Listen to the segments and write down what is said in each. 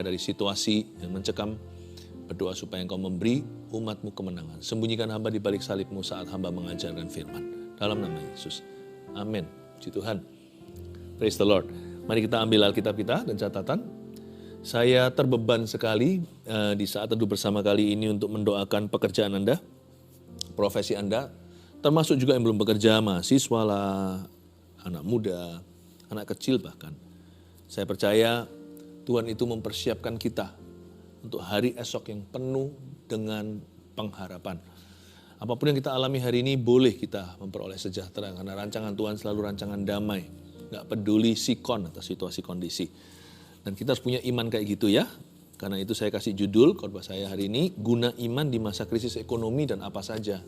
dari situasi yang mencekam, berdoa supaya Engkau memberi umat-Mu kemenangan. Sembunyikan hamba di balik salib-Mu saat hamba mengajarkan firman. Dalam nama Yesus. Amin. Puji Tuhan. Praise the Lord. Mari kita ambil Alkitab kita dan catatan. Saya terbeban sekali di saat teduh bersama kali ini untuk mendoakan pekerjaan Anda, profesi Anda, termasuk juga yang belum bekerja, mahasiswa lah, anak muda, anak kecil bahkan. Saya percaya Tuhan itu mempersiapkan kita untuk hari esok yang penuh dengan pengharapan. Apapun yang kita alami hari ini boleh kita memperoleh sejahtera karena rancangan Tuhan selalu rancangan damai. Gak peduli sikon atau situasi kondisi. Dan kita harus punya iman kayak gitu ya. Karena itu saya kasih judul khotbah saya hari ini, guna iman di masa krisis ekonomi dan apa saja.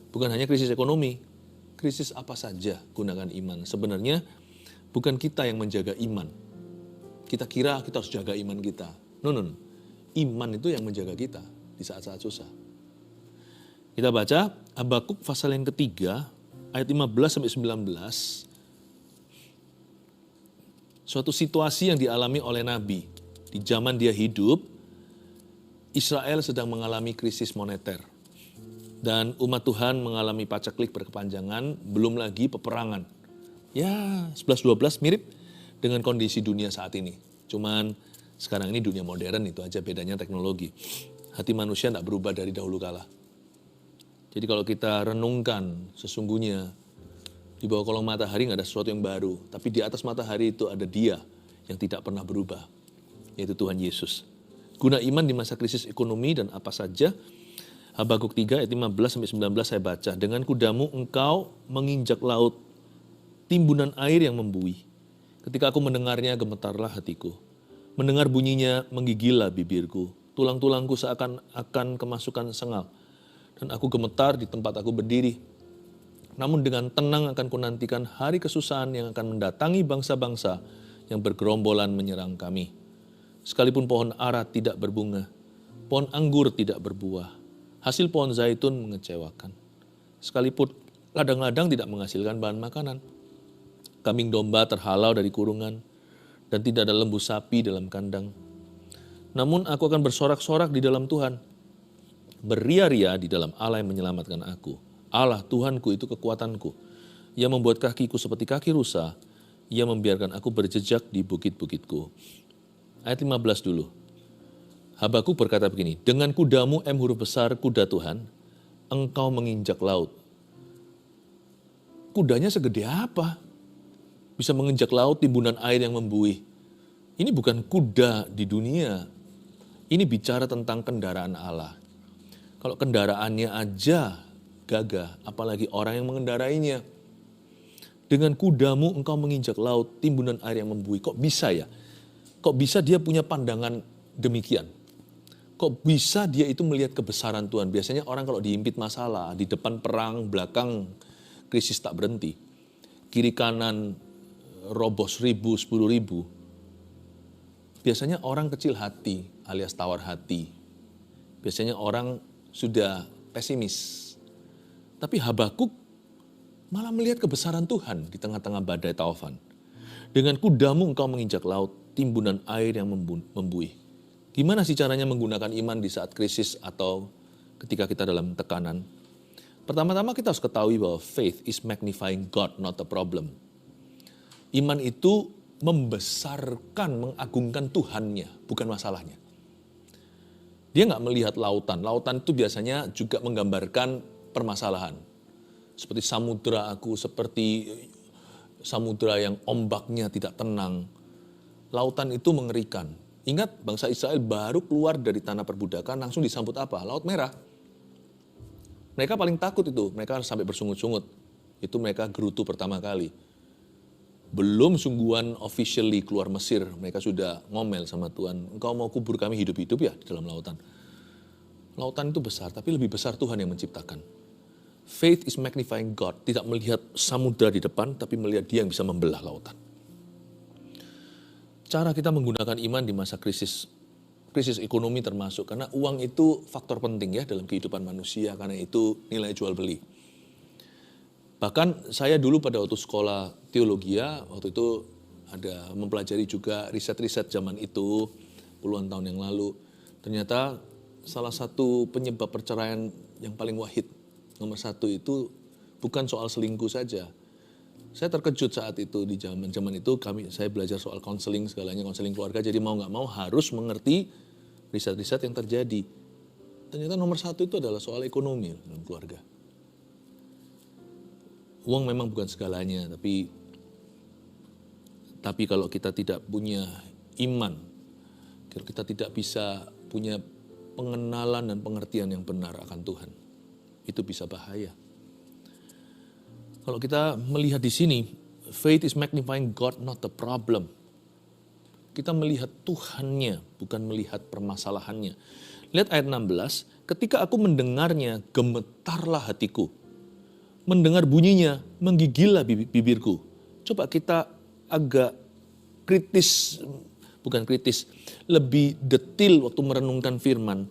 Bukan hanya krisis ekonomi, krisis apa saja gunakan iman. Sebenarnya bukan kita yang menjaga iman. Kita kira kita harus jaga iman kita. No. Iman itu yang menjaga kita di saat-saat susah. Kita baca Habakuk pasal yang ketiga, ayat 15-19. Suatu situasi yang dialami oleh Nabi. Di zaman dia hidup, Israel sedang mengalami krisis moneter. Dan umat Tuhan mengalami paceklik berkepanjangan, belum lagi peperangan. Ya, 11-12 mirip dengan kondisi dunia saat ini. Cuman sekarang ini dunia modern, itu aja bedanya teknologi. Hati manusia tidak berubah dari dahulu kala. Jadi kalau kita renungkan sesungguhnya di bawah kolong matahari nggak ada sesuatu yang baru. Tapi di atas matahari itu ada Dia yang tidak pernah berubah, yaitu Tuhan Yesus. Guna iman di masa krisis ekonomi dan apa saja, Habakuk 3 ayat 15-19 saya baca. Dengan kudamu engkau menginjak laut, timbunan air yang membuih. Ketika aku mendengarnya gemetarlah hatiku. Mendengar bunyinya menggigillah bibirku. Tulang-tulangku seakan akan kemasukan sengal. Dan aku gemetar di tempat aku berdiri. Namun dengan tenang akan kunantikan hari kesusahan yang akan mendatangi bangsa-bangsa yang bergerombolan menyerang kami. Sekalipun pohon ara tidak berbunga, pohon anggur tidak berbuah, hasil pohon zaitun mengecewakan. Sekalipun ladang-ladang tidak menghasilkan bahan makanan, kambing domba terhalau dari kurungan, dan tidak ada lembu sapi dalam kandang. Namun aku akan bersorak-sorak di dalam Tuhan, beria-ria di dalam Allah yang menyelamatkan aku. Allah Tuhanku itu kekuatanku. Ia membuat kakiku seperti kaki rusa. Ia membiarkan aku berjejak di bukit-bukitku. Ayat 15 dulu. Habakuk berkata begini, dengan kudamu huruf besar kuda Tuhan, engkau menginjak laut. Kudanya segede apa? Bisa menginjak laut, timbunan air yang membuih. Ini bukan kuda di dunia. Ini bicara tentang kendaraan Allah. Kalau kendaraannya aja gagah, apalagi orang yang mengendarainya. Dengan kudamu engkau menginjak laut, timbunan air yang membuih. Kok bisa ya? Kok bisa dia punya pandangan demikian? Kok bisa dia itu melihat kebesaran Tuhan? Biasanya orang kalau diimpit masalah, di depan perang, belakang krisis tak berhenti. Kiri kanan roboh 1.000, 10.000. Biasanya orang kecil hati alias tawar hati. Biasanya orang sudah pesimis. Tapi Habakuk malah melihat kebesaran Tuhan di tengah-tengah badai taufan. Dengan kudamu engkau menginjak laut, timbunan air yang membuih. Gimana sih caranya menggunakan iman di saat krisis atau ketika kita dalam tekanan? Pertama-tama kita harus ketahui bahwa faith is magnifying God, not a problem. Iman itu membesarkan, mengagungkan Tuhannya, bukan masalahnya. Dia nggak melihat lautan. Lautan itu biasanya juga menggambarkan permasalahan. Seperti samudra aku, seperti samudra yang ombaknya tidak tenang. Lautan itu mengerikan. Ingat bangsa Israel baru keluar dari tanah perbudakan, langsung disambut apa? Laut Merah. Mereka paling takut itu, mereka sampai bersungut-sungut. Itu mereka gerutu pertama kali. Belum sungguhan officially keluar Mesir, mereka sudah ngomel sama Tuhan, engkau mau kubur kami hidup-hidup ya di dalam lautan. Lautan itu besar, tapi lebih besar Tuhan yang menciptakan. Faith is magnifying God, tidak melihat samudra di depan, tapi melihat Dia yang bisa membelah lautan. Cara kita menggunakan iman di masa krisis ekonomi termasuk, karena uang itu faktor penting ya dalam kehidupan manusia, karena itu nilai jual beli. Bahkan saya dulu pada waktu sekolah teologi, waktu itu ada mempelajari juga riset-riset zaman itu, puluhan tahun yang lalu. Ternyata salah satu penyebab perceraian yang paling wahid, nomor satu itu bukan soal selingkuh saja. Saya terkejut saat itu di zaman itu saya belajar soal konseling segalanya, konseling keluarga. Jadi mau nggak mau harus mengerti riset-riset yang terjadi. Ternyata nomor satu itu adalah soal ekonomi dalam keluarga. Uang memang bukan segalanya, tapi kalau kita tidak punya iman, kalau kita tidak bisa punya pengenalan dan pengertian yang benar akan Tuhan, itu bisa bahaya. Kalau kita melihat di sini, faith is magnifying God, not the problem. Kita melihat Tuhannya, bukan melihat permasalahannya. Lihat ayat 16, ketika aku mendengarnya, gemetarlah hatiku. Mendengar bunyinya, menggigillah bibirku. Coba kita agak lebih detil waktu merenungkan firman.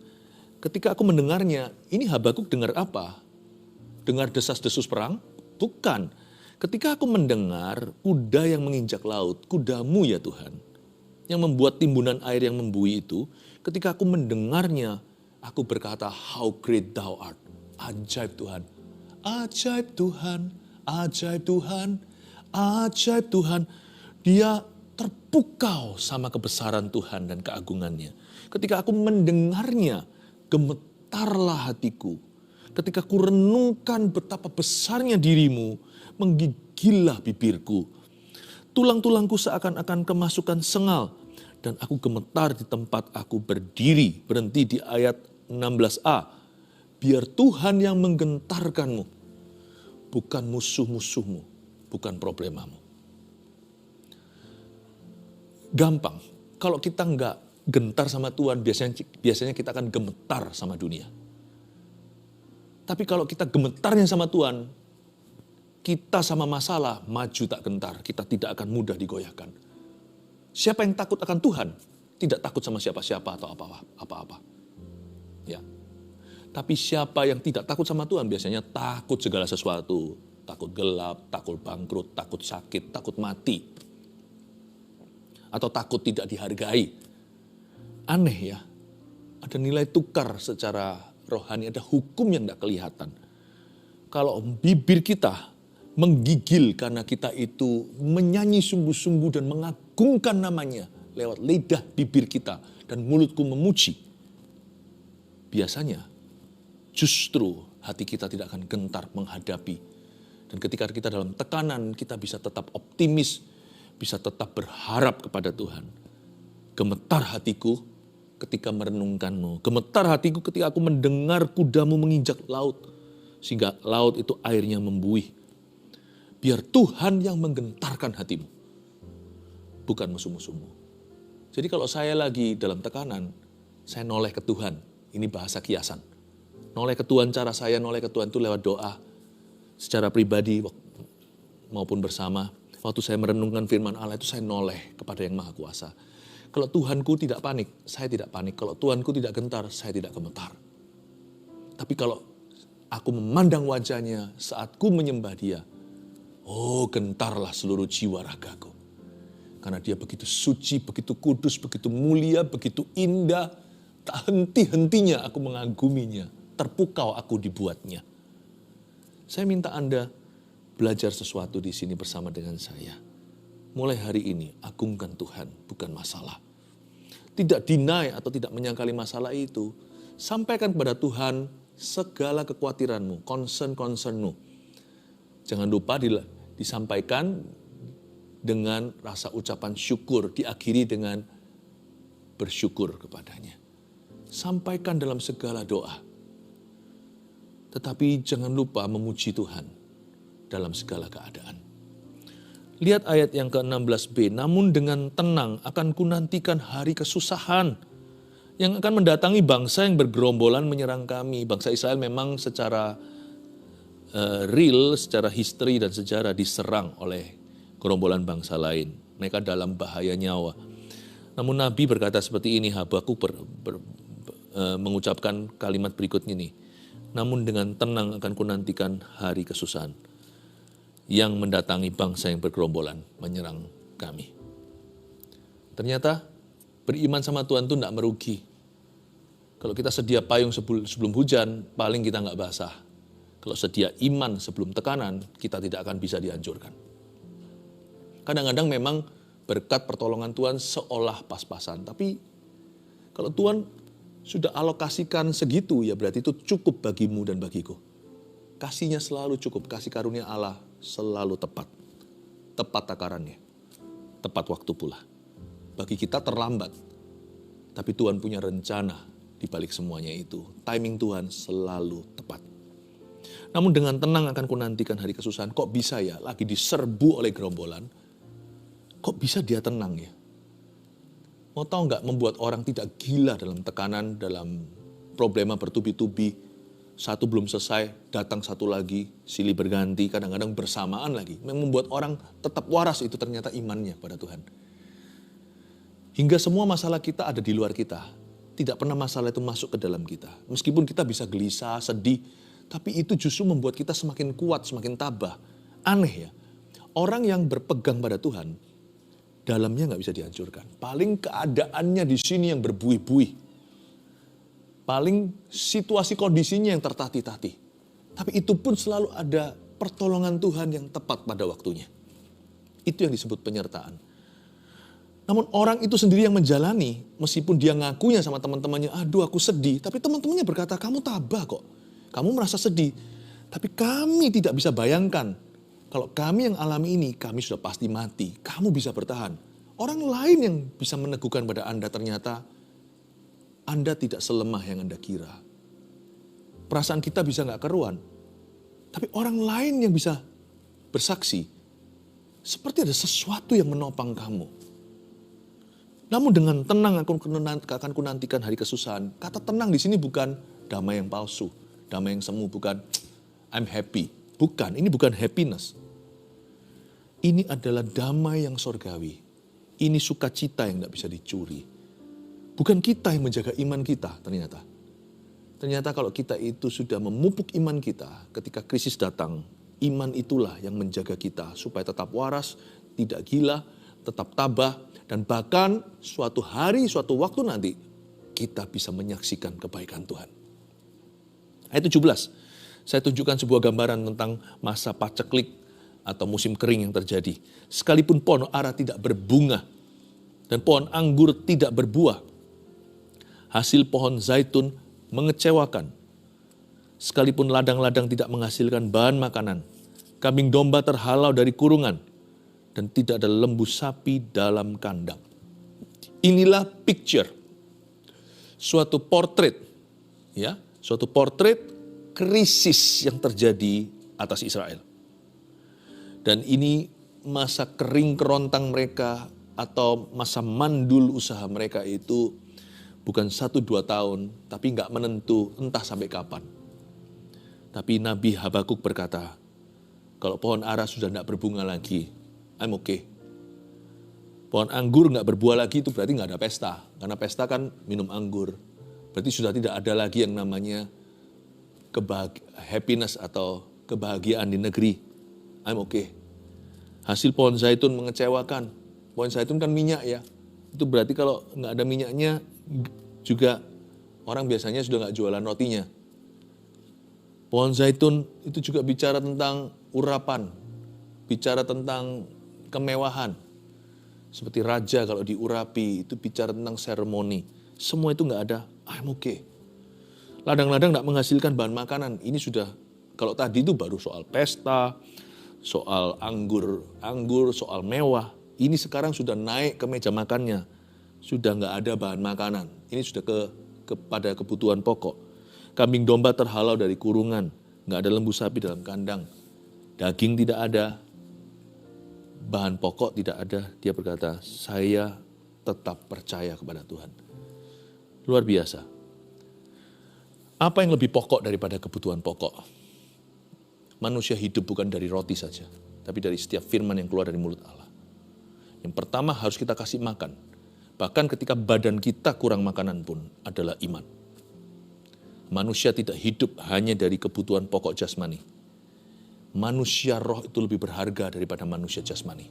Ketika aku mendengarnya, ini Habakuk dengar apa? Dengar desas-desus perang? Bukan. Ketika aku mendengar kuda yang menginjak laut, kudamu ya Tuhan, yang membuat timbunan air yang membuih itu, ketika aku mendengarnya, aku berkata, how great thou art. Ajaib Tuhan. Ajaib Tuhan, ajaib Tuhan, ajaib Tuhan. Dia terpukau sama kebesaran Tuhan dan keagungannya. Ketika aku mendengarnya, gemetarlah hatiku. Ketika ku renungkan betapa besarnya dirimu, menggigillah bibirku. Tulang-tulangku seakan-akan kemasukan sengal, dan aku gemetar di tempat aku berdiri. Berhenti di ayat 16a. Biar Tuhan yang menggentarkanmu, bukan musuh-musuhmu, bukan problemamu. Gampang, kalau kita nggak gentar sama Tuhan, biasanya kita akan gemetar sama dunia. Tapi kalau kita gemetarnya sama Tuhan, kita sama masalah maju tak gentar, kita tidak akan mudah digoyahkan. Siapa yang takut akan Tuhan, tidak takut sama siapa-siapa atau apa-apa. Ya. Tapi siapa yang tidak takut sama Tuhan, biasanya takut segala sesuatu. Takut gelap, takut bangkrut, takut sakit, takut mati. Atau takut tidak dihargai. Aneh ya, ada nilai tukar secara rohani, ada hukum yang tidak kelihatan. Kalau bibir kita menggigil karena kita itu menyanyi sungguh-sungguh dan mengagungkan namanya lewat lidah bibir kita dan mulutku memuji, biasanya justru hati kita tidak akan gentar menghadapi. Dan ketika kita dalam tekanan, kita bisa tetap optimis, bisa tetap berharap kepada Tuhan. Gemetar hatiku ketika merenungkanmu. Gemetar hatiku ketika aku mendengar kudamu menginjak laut. Sehingga laut itu airnya membuih. Biar Tuhan yang menggentarkan hatimu. Bukan musuh-musuhmu. Jadi kalau saya lagi dalam tekanan, saya noleh ke Tuhan. Ini bahasa kiasan. Noleh ke Tuhan, cara saya noleh ke Tuhan itu lewat doa. Secara pribadi maupun bersama. Waktu saya merenungkan firman Allah itu saya noleh kepada yang Maha Kuasa. Kalau Tuhanku tidak panik, saya tidak panik. Kalau Tuhanku tidak gentar, saya tidak gemetar. Tapi kalau aku memandang wajahnya saat ku menyembah dia, oh gentarlah seluruh jiwa ragaku. Karena dia begitu suci, begitu kudus, begitu mulia, begitu indah. Tak henti-hentinya aku mengaguminya. Terpukau aku dibuatnya. Saya minta Anda belajar sesuatu di sini bersama dengan saya. Mulai hari ini, agungkan Tuhan, bukan masalah. Tidak deny atau tidak menyangkali masalah itu. Sampaikan kepada Tuhan segala kekhawatiranmu, concern-concernmu. Jangan lupa disampaikan dengan rasa ucapan syukur, diakhiri dengan bersyukur kepadanya. Sampaikan dalam segala doa. Tetapi jangan lupa memuji Tuhan dalam segala keadaan. Lihat ayat yang ke-16b, namun dengan tenang akan kunantikan hari kesusahan yang akan mendatangi bangsa yang bergerombolan menyerang kami. Bangsa Israel memang secara real, secara history dan sejarah diserang oleh gerombolan bangsa lain. Mereka dalam bahaya nyawa. Namun Nabi berkata seperti ini, Habakuk mengucapkan kalimat berikutnya nih. Namun dengan tenang akan kunantikan hari kesusahan yang mendatangi bangsa yang bergerombolan menyerang kami. Ternyata Beriman sama Tuhan itu tidak merugi. Kalau kita sedia payung sebelum hujan, paling kita nggak basah. Kalau sedia iman sebelum tekanan, kita tidak akan bisa dihancurkan. Kadang-kadang memang berkat pertolongan Tuhan seolah pas-pasan. Tapi kalau Tuhan sudah alokasikan segitu, ya berarti itu cukup bagimu dan bagiku. Kasihnya selalu cukup, kasih karunia Allah selalu tepat. Tepat takarannya, tepat waktu pula. Bagi kita terlambat, tapi Tuhan punya rencana di balik semuanya itu. Timing Tuhan selalu tepat. Namun dengan tenang akan kunantikan hari kesusahan. Kok bisa ya lagi diserbu oleh gerombolan? Kok bisa dia tenang ya? Mau tahu nggak membuat orang tidak gila dalam tekanan, dalam problema bertubi-tubi. Satu belum selesai, datang satu lagi, silih berganti, kadang-kadang bersamaan lagi. Membuat orang tetap waras itu ternyata imannya pada Tuhan. Hingga semua masalah kita ada di luar kita. Tidak pernah masalah itu masuk ke dalam kita. Meskipun kita bisa gelisah, sedih, tapi itu justru membuat kita semakin kuat, semakin tabah. Aneh ya, orang yang berpegang pada Tuhan, dalamnya nggak bisa dihancurkan. Paling keadaannya di sini yang berbuih-buih. Paling situasi kondisinya yang tertatih-tatih. Tapi itu pun selalu ada pertolongan Tuhan yang tepat pada waktunya. Itu yang disebut penyertaan. Namun orang itu sendiri yang menjalani, meskipun dia ngakunya sama teman-temannya, aduh aku sedih. Tapi teman-temannya berkata, kamu tabah kok. Kamu merasa sedih. Tapi kami tidak bisa bayangkan, kalau kami yang alami ini, kami sudah pasti mati. Kamu bisa bertahan. Orang lain yang bisa meneguhkan pada Anda ternyata, Anda tidak selemah yang Anda kira. Perasaan kita bisa gak keruan. Tapi orang lain yang bisa bersaksi, seperti ada sesuatu yang menopang kamu. Namun dengan tenang akan kunantikan hari kesusahan. Kata tenang di sini bukan damai yang palsu, damai yang semu, bukan I'm happy. Bukan, ini bukan happiness. Ini adalah damai yang sorgawi. Ini sukacita yang tidak bisa dicuri. Bukan kita yang menjaga iman kita ternyata. Ternyata kalau kita itu sudah memupuk iman kita ketika krisis datang, iman itulah yang menjaga kita supaya tetap waras, tidak gila, tetap tabah, dan bahkan suatu hari, suatu waktu nanti kita bisa menyaksikan kebaikan Tuhan. Ayat 17, saya tunjukkan sebuah gambaran tentang masa paceklik atau musim kering yang terjadi. Sekalipun pohon ara tidak berbunga dan pohon anggur tidak berbuah, hasil pohon zaitun mengecewakan. Sekalipun ladang-ladang tidak menghasilkan bahan makanan, kambing domba terhalau dari kurungan, dan tidak ada lembu sapi dalam kandang. Inilah picture, suatu portrait, ya, suatu portrait krisis yang terjadi atas Israel. Dan ini masa kering kerontang mereka atau masa mandul usaha mereka itu bukan 1-2 tahun, tapi nggak menentu entah sampai kapan. Tapi Nabi Habakuk berkata, kalau pohon ara sudah nggak berbunga lagi, I'm okay. Pohon anggur nggak berbuah lagi itu berarti nggak ada pesta. Karena pesta kan minum anggur. Berarti sudah tidak ada lagi yang namanya happiness atau kebahagiaan di negeri. I'm okay. Hasil pohon zaitun mengecewakan. Pohon zaitun kan minyak ya. Itu berarti kalau nggak ada minyaknya juga orang biasanya sudah nggak jualan rotinya. Pohon zaitun itu juga bicara tentang urapan, bicara tentang kemewahan. Seperti raja kalau diurapi, itu bicara tentang seremoni. Semua itu nggak ada, I'm okay. Ladang-ladang nggak menghasilkan bahan makanan. Ini sudah, kalau tadi itu baru soal pesta, soal anggur, soal mewah. Ini sekarang sudah naik ke meja makannya. Sudah nggak ada bahan makanan. Ini sudah kepada kebutuhan pokok. Kambing domba terhalau dari kurungan. Nggak ada lembu sapi dalam kandang. Daging tidak ada. Bahan pokok tidak ada. Dia berkata, saya tetap percaya kepada Tuhan. Luar biasa. Apa yang lebih pokok daripada kebutuhan pokok? Manusia hidup bukan dari roti saja, tapi dari setiap firman yang keluar dari mulut Allah. Yang pertama harus kita kasih makan. Bahkan ketika badan kita kurang makanan pun adalah iman. Manusia tidak hidup hanya dari kebutuhan pokok jasmani. Manusia roh itu lebih berharga daripada manusia jasmani.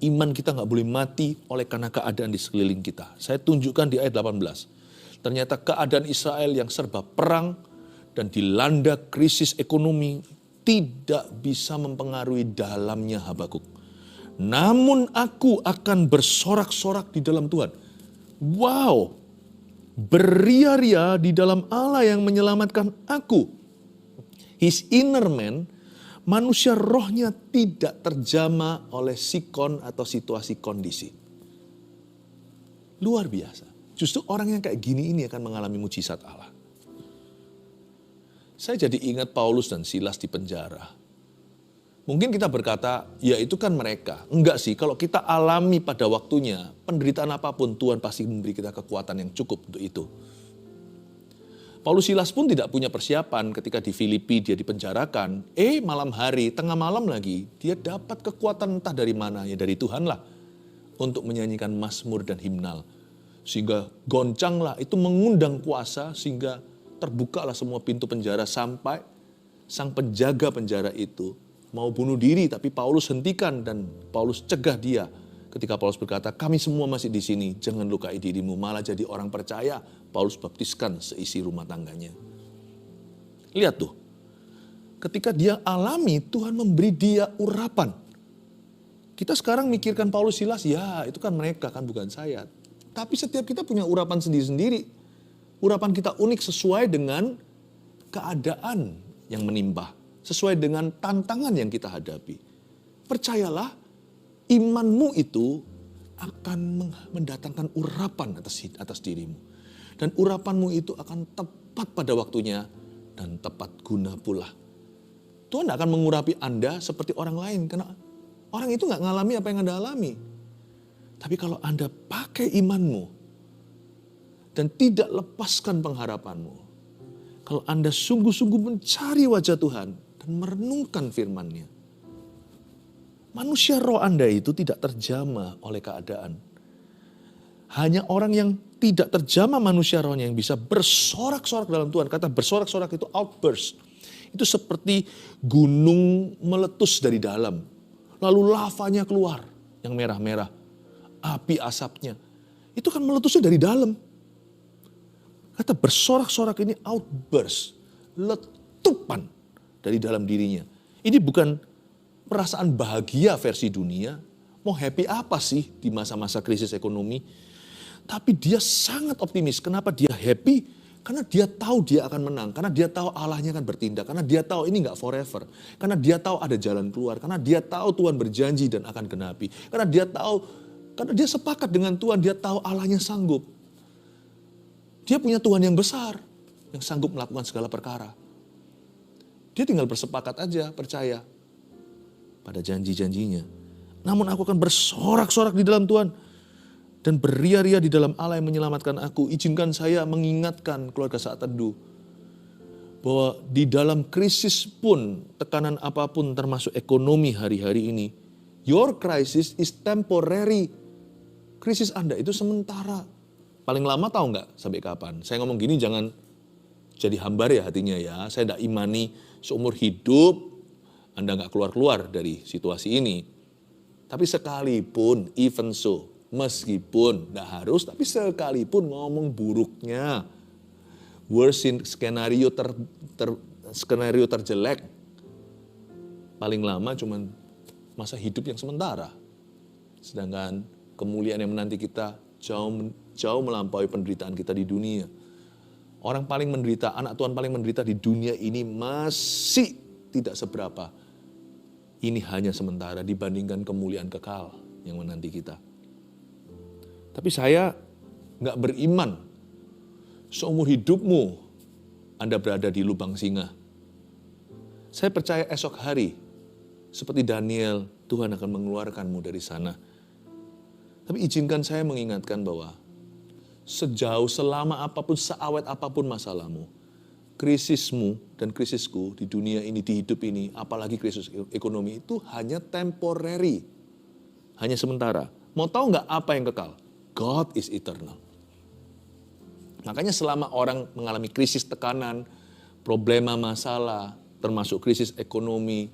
iman kita nggak boleh mati oleh karena keadaan di sekeliling kita. Saya tunjukkan di ayat 18. Ternyata keadaan Israel yang serba perang dan dilanda krisis ekonomi tidak bisa mempengaruhi dalamnya Habakuk. Namun aku akan bersorak-sorak di dalam Tuhan. Wow, beria-ria di dalam Allah yang menyelamatkan aku. His inner man, manusia rohnya tidak terjamah oleh sikon atau situasi kondisi. Luar biasa. Justru orang yang kayak gini ini akan mengalami mujizat Allah. Saya jadi ingat Paulus dan Silas di penjara. Mungkin kita berkata, ya itu kan mereka. Enggak sih, kalau kita alami pada waktunya, penderitaan apapun Tuhan pasti memberi kita kekuatan yang cukup untuk itu. Paulus Silas pun tidak punya persiapan ketika di Filipi dia dipenjarakan. Malam hari, tengah malam lagi, dia dapat kekuatan entah dari mana, ya dari Tuhan lah. Untuk menyanyikan mazmur dan himnal. Sehingga goncanglah, itu mengundang kuasa sehingga terbukalah semua pintu penjara sampai sang penjaga penjara itu mau bunuh diri, tapi Paulus hentikan dan Paulus cegah dia. Ketika Paulus berkata, kami semua masih di sini, jangan lukai dirimu, malah jadi orang percaya. Paulus baptiskan seisi rumah tangganya. Lihat tuh, ketika dia alami, Tuhan memberi dia urapan. Kita sekarang mikirkan Paulus Silas, ya itu kan mereka, kan bukan saya. Tapi setiap kita punya urapan sendiri-sendiri. Urapan kita unik sesuai dengan keadaan yang menimpa. Sesuai dengan tantangan yang kita hadapi. Percayalah, imanmu itu akan mendatangkan urapan atas dirimu. Dan urapanmu itu akan tepat pada waktunya dan tepat guna pula. Tuhan akan mengurapi Anda seperti orang lain. Karena orang itu gak ngalami apa yang Anda alami. Tapi kalau Anda pakai imanmu dan tidak lepaskan pengharapanmu, kalau Anda sungguh-sungguh mencari wajah Tuhan dan merenungkan firman-Nya, manusia roh Anda itu tidak terjamah oleh keadaan. Hanya orang yang tidak terjamah manusia rohnya yang bisa bersorak-sorak dalam Tuhan. Kata bersorak-sorak itu outburst. Itu seperti gunung meletus dari dalam. Lalu lavanya keluar yang merah-merah. Api asapnya. Itu kan meletusnya dari dalam. Kata bersorak-sorak ini outburst. Letupan dari dalam dirinya. Ini bukan perasaan bahagia versi dunia. Mau happy apa sih di masa-masa krisis ekonomi? Tapi dia sangat optimis. Kenapa dia happy? Karena dia tahu dia akan menang. Karena dia tahu Allahnya akan bertindak. Karena dia tahu ini gak forever. Karena dia tahu ada jalan keluar. Karena dia tahu Tuhan berjanji dan akan genapi. Karena dia sepakat dengan Tuhan. Dia tahu Allahnya sanggup. Dia punya Tuhan yang besar. Yang sanggup melakukan segala perkara. Dia tinggal bersepakat aja, percaya pada janji-janjinya. Namun aku akan bersorak-sorak di dalam Tuhan. Dan beria-ria di dalam Allah yang menyelamatkan aku. Izinkan saya mengingatkan keluarga Saat Teduh. Bahwa di dalam krisis pun, tekanan apapun termasuk ekonomi hari-hari ini. Your crisis is temporary. Krisis Anda itu sementara. Paling lama tahu nggak sampai kapan? Saya ngomong gini jangan jadi hambar ya hatinya ya. Saya tidak imani seumur hidup Anda nggak keluar-keluar dari situasi ini. Tapi sekalipun, even so, meskipun tidak harus, tapi sekalipun ngomong buruknya, worst skenario skenario terjelek, paling lama cuman masa hidup yang sementara. Sedangkan kemuliaan yang menanti kita jauh melampaui penderitaan kita di dunia. Orang paling menderita, anak Tuhan paling menderita di dunia ini masih tidak seberapa. Ini hanya sementara dibandingkan kemuliaan kekal yang menanti kita. Tapi saya nggak beriman seumur hidupmu Anda berada di lubang singa. Saya percaya esok hari seperti Daniel, Tuhan akan mengeluarkanmu dari sana. Tapi izinkan saya mengingatkan bahwa sejauh selama apapun, seawet apapun masalahmu, krisismu dan krisisku di dunia ini, di hidup ini, apalagi krisis ekonomi itu hanya temporary. Hanya sementara. Mau tahu nggak apa yang kekal? God is eternal. Makanya selama orang mengalami krisis tekanan, problema masalah, termasuk krisis ekonomi,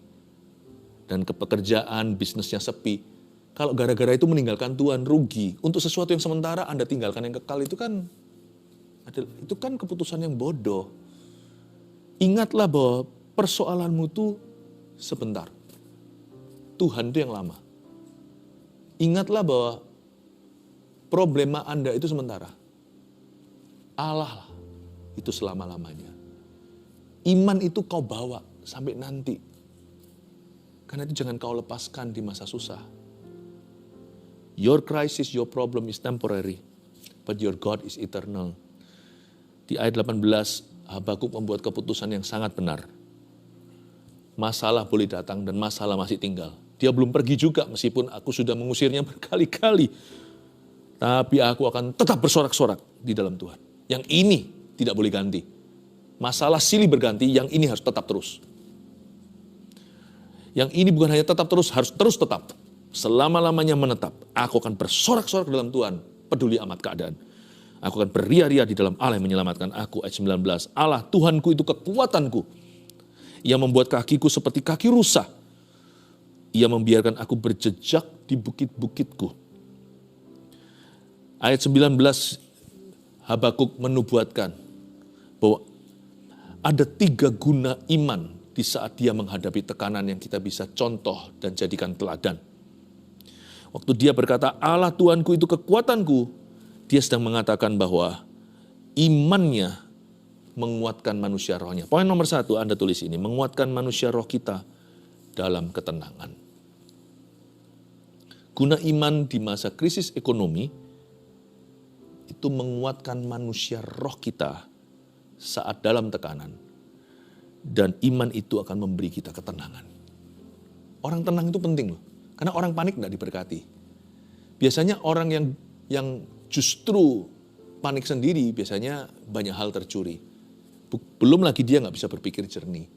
dan kepekerjaan, bisnisnya sepi, Kalau gara-gara itu meninggalkan Tuhan, rugi. Untuk sesuatu yang sementara Anda tinggalkan yang kekal itu kan keputusan yang bodoh. Ingatlah bahwa persoalanmu itu sebentar. Tuhan itu yang lama. Ingatlah bahwa problema Anda itu sementara. Allah itu selama-lamanya. Iman itu kau bawa sampai nanti. Karena itu jangan kau lepaskan di masa susah. Your crisis, your problem is temporary, but your God is eternal. Di ayat 18, Habakuk membuat keputusan yang sangat benar. Masalah boleh datang dan masalah masih tinggal. Dia belum pergi juga meskipun aku sudah mengusirnya berkali-kali. Tapi aku akan tetap bersorak-sorak di dalam Tuhan. Yang ini tidak boleh ganti. Masalah silih berganti, yang ini harus tetap terus. Yang ini bukan hanya tetap terus, harus terus tetap. Selama-lamanya menetap. Aku akan bersorak-sorak dalam Tuhan, peduli amat keadaan. Aku akan beria-ria di dalam Allah yang menyelamatkan aku. Ayat 19. Allah Tuhanku itu kekuatanku. Ia membuat kakiku seperti kaki rusa. Ia membiarkan aku berjejak di bukit-bukitku. Ayat 19, Habakuk menubuatkan bahwa ada 3 guna iman di saat dia menghadapi tekanan yang kita bisa contoh dan jadikan teladan. Waktu dia berkata, Allah Tuhanku itu kekuatanku, dia sedang mengatakan bahwa imannya menguatkan manusia rohnya. Poin nomor 1 Anda tulis ini, menguatkan manusia roh kita dalam ketenangan. Guna iman di masa krisis ekonomi, itu menguatkan manusia roh kita saat dalam tekanan. Dan iman itu akan memberi kita ketenangan. Orang tenang itu penting loh. Karena orang panik tidak diberkati. Biasanya orang yang justru panik sendiri, biasanya banyak hal tercuri. Belum lagi dia nggak bisa berpikir jernih.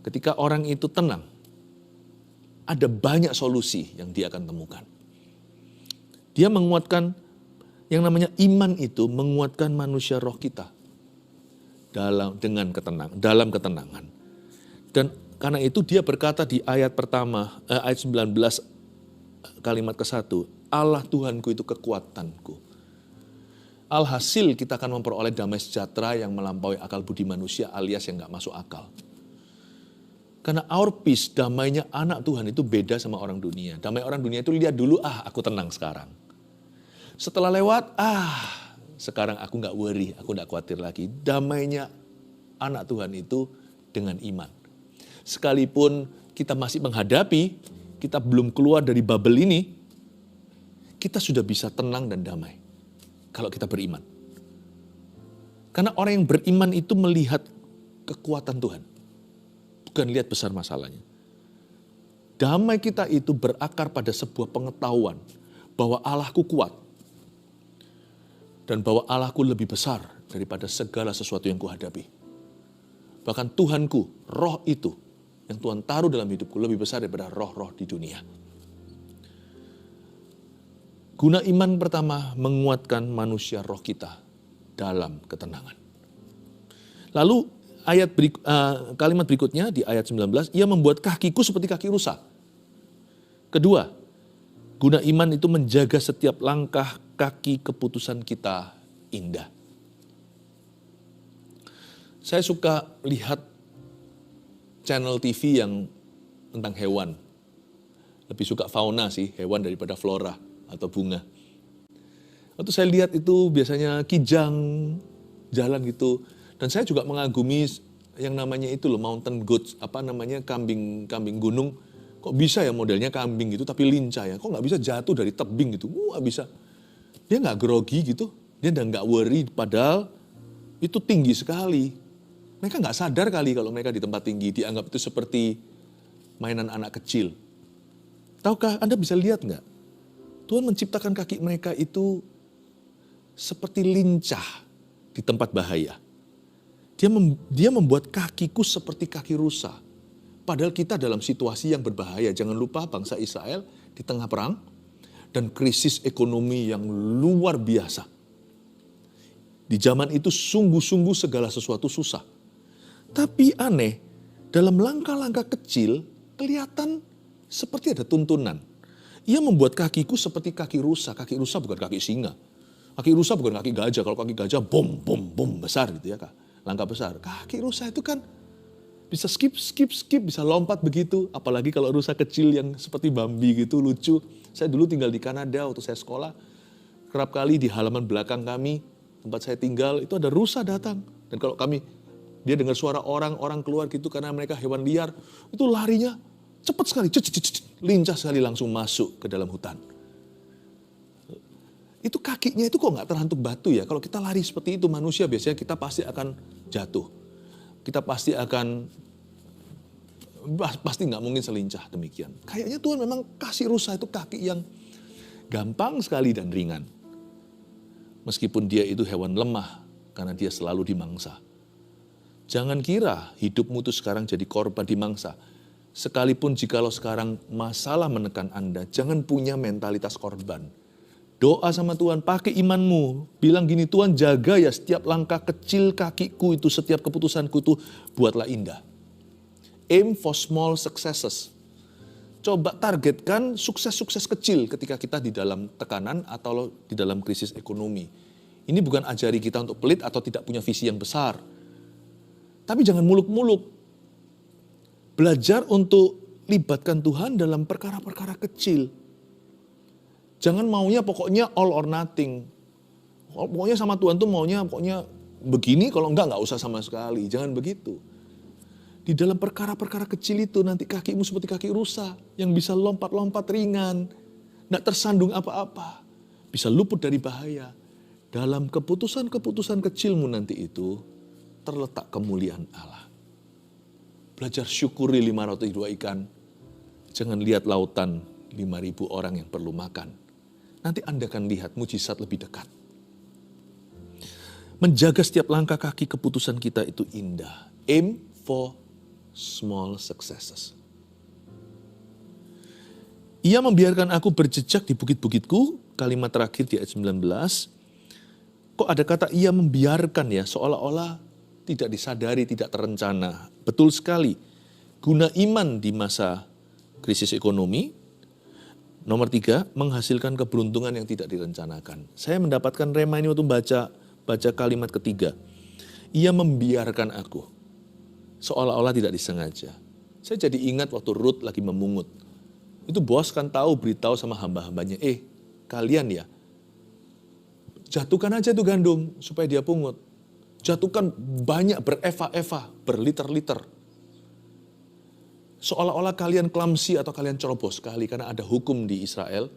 Ketika orang itu tenang, ada banyak solusi yang dia akan temukan. Dia menguatkan, yang namanya iman itu menguatkan manusia roh kita dalam ketenangan. Dan karena itu dia berkata di ayat pertama, ayat 19, kalimat ke-1, Allah Tuhanku itu kekuatanku. Alhasil kita akan memperoleh damai sejahtera yang melampaui akal budi manusia alias yang gak masuk akal. Karena our peace, damainya anak Tuhan itu beda sama orang dunia. Damai orang dunia itu lihat dulu, aku tenang sekarang. Setelah lewat, sekarang aku gak worry, aku gak khawatir lagi. Damainya anak Tuhan itu dengan iman. Sekalipun kita masih menghadapi, kita belum keluar dari bubble ini, kita sudah bisa tenang dan damai. Kalau kita beriman. Karena orang yang beriman itu melihat kekuatan Tuhan. Bukan lihat besar masalahnya. Damai kita itu berakar pada sebuah pengetahuan bahwa Allahku kuat. Dan bahwa Allahku lebih besar daripada segala sesuatu yang kuhadapi. Bahkan Tuhanku, roh itu, yang Tuhan taruh dalam hidupku lebih besar daripada roh-roh di dunia. Guna iman pertama menguatkan manusia roh kita dalam ketenangan. Lalu kalimat berikutnya di ayat 19, ia membuat kakiku seperti kaki rusa. Kedua, guna iman itu menjaga setiap langkah kaki keputusan kita indah. Saya suka lihat channel TV yang tentang hewan. Lebih suka fauna sih, hewan daripada flora atau bunga. Waktu saya lihat itu biasanya kijang, jalan gitu. Dan saya juga mengagumi yang namanya itu loh, mountain goats, kambing gunung. Kok bisa ya modelnya kambing gitu tapi lincah ya. Kok nggak bisa jatuh dari tebing gitu. Nggak bisa. Dia nggak grogi gitu. Dia nggak worry padahal itu tinggi sekali. Mereka nggak sadar kali kalau mereka di tempat tinggi, dianggap itu seperti mainan anak kecil. Tahukah Anda bisa lihat nggak? Tuhan menciptakan kaki mereka itu seperti lincah di tempat bahaya. Dia membuat kakiku seperti kaki rusa. Padahal kita dalam situasi yang berbahaya. Jangan lupa bangsa Israel di tengah perang dan krisis ekonomi yang luar biasa. Di zaman itu sungguh-sungguh segala sesuatu susah. Tapi aneh, dalam langkah-langkah kecil kelihatan seperti ada tuntunan. Ia membuat kakiku seperti kaki rusa. Kaki rusa bukan kaki singa. Kaki rusa bukan kaki gajah. Kalau kaki gajah bom, bom, bom besar gitu ya. Langkah besar. Kaki rusa itu kan bisa skip, bisa lompat begitu. Apalagi kalau rusa kecil yang seperti Bambi gitu, lucu. Saya dulu tinggal di Kanada waktu saya sekolah. Kerap kali di halaman belakang kami, tempat saya tinggal, itu ada rusa datang. Dan kalau dia dengar suara orang keluar gitu karena mereka hewan liar, itu larinya cepat sekali, lincah sekali langsung masuk ke dalam hutan. Itu kakinya itu kok nggak terhantuk batu ya? Kalau kita lari seperti itu manusia biasanya kita pasti akan jatuh. Kita pasti nggak mungkin selincah demikian. Kayaknya Tuhan memang kasih rusa itu kaki yang gampang sekali dan ringan. Meskipun dia itu hewan lemah karena dia selalu dimangsa. Jangan kira hidupmu itu sekarang jadi korban dimangsa. Sekalipun jikalau sekarang masalah menekan Anda, jangan punya mentalitas korban. Doa sama Tuhan, pakai imanmu. Bilang gini, Tuhan jaga ya setiap langkah kecil kakiku itu, setiap keputusanku itu, buatlah indah. Aim for small successes. Coba targetkan sukses-sukses kecil ketika kita di dalam tekanan atau di dalam krisis ekonomi. Ini bukan ajari kita untuk pelit atau tidak punya visi yang besar. Tapi jangan muluk-muluk. Belajar untuk libatkan Tuhan dalam perkara-perkara kecil. Jangan maunya pokoknya all or nothing. Pokoknya sama Tuhan tuh maunya pokoknya begini, kalau enggak usah sama sekali. Jangan begitu. Di dalam perkara-perkara kecil itu nanti kakimu seperti kaki rusa yang bisa lompat-lompat ringan. Enggak tersandung apa-apa. Bisa luput dari bahaya. Dalam keputusan-keputusan kecilmu nanti itu terletak kemuliaan Allah. Belajar syukuri 5 roti 2 ikan. Jangan lihat lautan 5.000 orang yang perlu makan. Nanti Anda akan lihat mujizat lebih dekat. Menjaga setiap langkah kaki keputusan kita itu indah. Aim for small successes. Ia membiarkan aku berjejak di bukit-bukitku. Kalimat terakhir di ayat 19. Kok ada kata ia membiarkan ya, seolah-olah tidak disadari, tidak terencana. Betul sekali. Guna iman di masa krisis ekonomi. Nomor 3, menghasilkan keberuntungan yang tidak direncanakan. Saya mendapatkan rema ini waktu baca kalimat ketiga. Ia membiarkan aku. Seolah-olah tidak disengaja. Saya jadi ingat waktu Ruth lagi memungut. Itu bos kan beritahu sama hamba-hambanya, kalian ya, jatuhkan aja tuh gandum supaya dia pungut. Jatuhkan banyak bereva-eva, berliter-liter. Seolah-olah kalian klamsi atau kalian cerobos sekali karena ada hukum di Israel.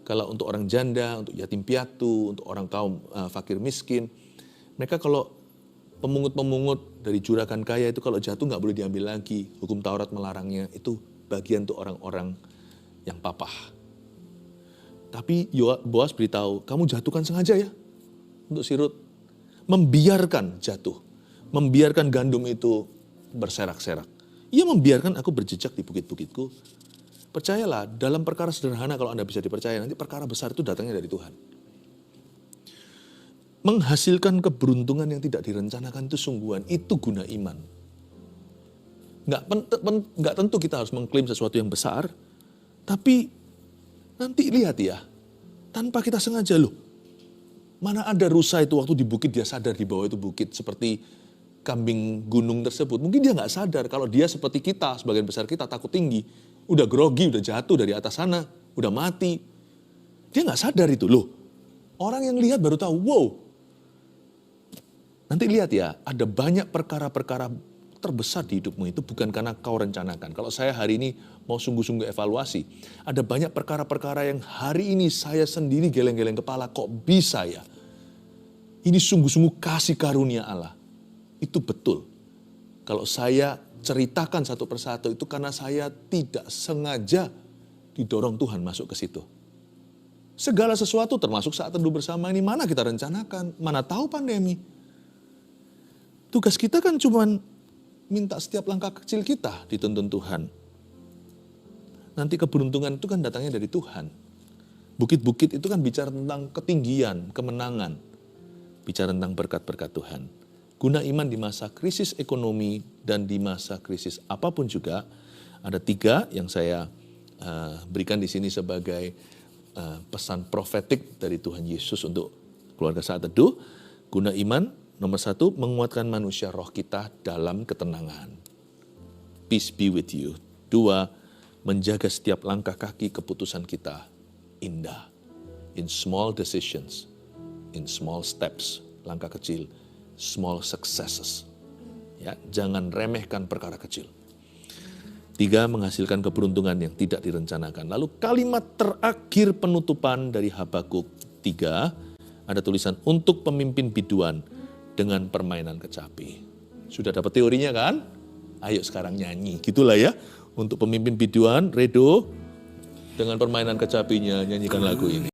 Kalau untuk orang janda, untuk yatim piatu, untuk orang kaum fakir miskin. Mereka kalau pemungut-pemungut dari juragan kaya itu kalau jatuh nggak boleh diambil lagi. Hukum Taurat melarangnya, itu bagian untuk orang-orang yang papah. Tapi Boas beritahu, kamu jatuhkan sengaja ya untuk si Ruth. Membiarkan jatuh. Membiarkan gandum itu berserak-serak. Ia membiarkan aku berjejak di bukit-bukitku. Percayalah, dalam perkara sederhana kalau Anda bisa dipercaya, nanti perkara besar itu datangnya dari Tuhan. Menghasilkan keberuntungan yang tidak direncanakan itu sungguhan, itu guna iman. Nggak tentu kita harus mengklaim sesuatu yang besar, tapi nanti lihat ya, tanpa kita sengaja mana ada rusa itu waktu di bukit dia sadar di bawah itu bukit seperti kambing gunung tersebut. Mungkin dia nggak sadar kalau dia seperti kita, sebagian besar kita takut tinggi. Udah grogi, udah jatuh dari atas sana, udah mati. Dia nggak sadar itu Orang yang lihat baru tahu, wow. Nanti lihat ya, ada banyak perkara-perkara terbesar di hidupmu itu bukan karena kau rencanakan. Kalau saya hari ini mau sungguh-sungguh evaluasi, ada banyak perkara-perkara yang hari ini saya sendiri geleng-geleng kepala, kok bisa ya? Ini sungguh-sungguh kasih karunia Allah. Itu betul. Kalau saya ceritakan satu persatu itu karena saya tidak sengaja didorong Tuhan masuk ke situ. Segala sesuatu termasuk saat teduh bersama ini mana kita rencanakan, mana tahu pandemi. Tugas kita kan cuman minta setiap langkah kecil kita dituntun Tuhan. Nanti keberuntungan itu kan datangnya dari Tuhan. Bukit-bukit itu kan bicara tentang ketinggian, kemenangan. Bicara tentang berkat-berkat Tuhan. Guna iman di masa krisis ekonomi dan di masa krisis apapun juga, ada 3 yang saya berikan di sini sebagai pesan profetik dari Tuhan Yesus untuk keluarga Saat Teduh. Guna iman, nomor 1, menguatkan manusia roh kita dalam ketenangan. Peace be with you. 2, menjaga setiap langkah kaki keputusan kita indah. In small decisions, in small steps, langkah kecil, small successes. Ya, jangan remehkan perkara kecil. 3, menghasilkan keberuntungan yang tidak direncanakan. Lalu kalimat terakhir penutupan dari Habakuk 3, ada tulisan untuk pemimpin biduan dengan permainan kecapi. Sudah dapat teorinya kan? Ayo sekarang nyanyi, gitulah ya. Untuk pemimpin biduan, redo dengan permainan kecapinya, nyanyikan lagu ini.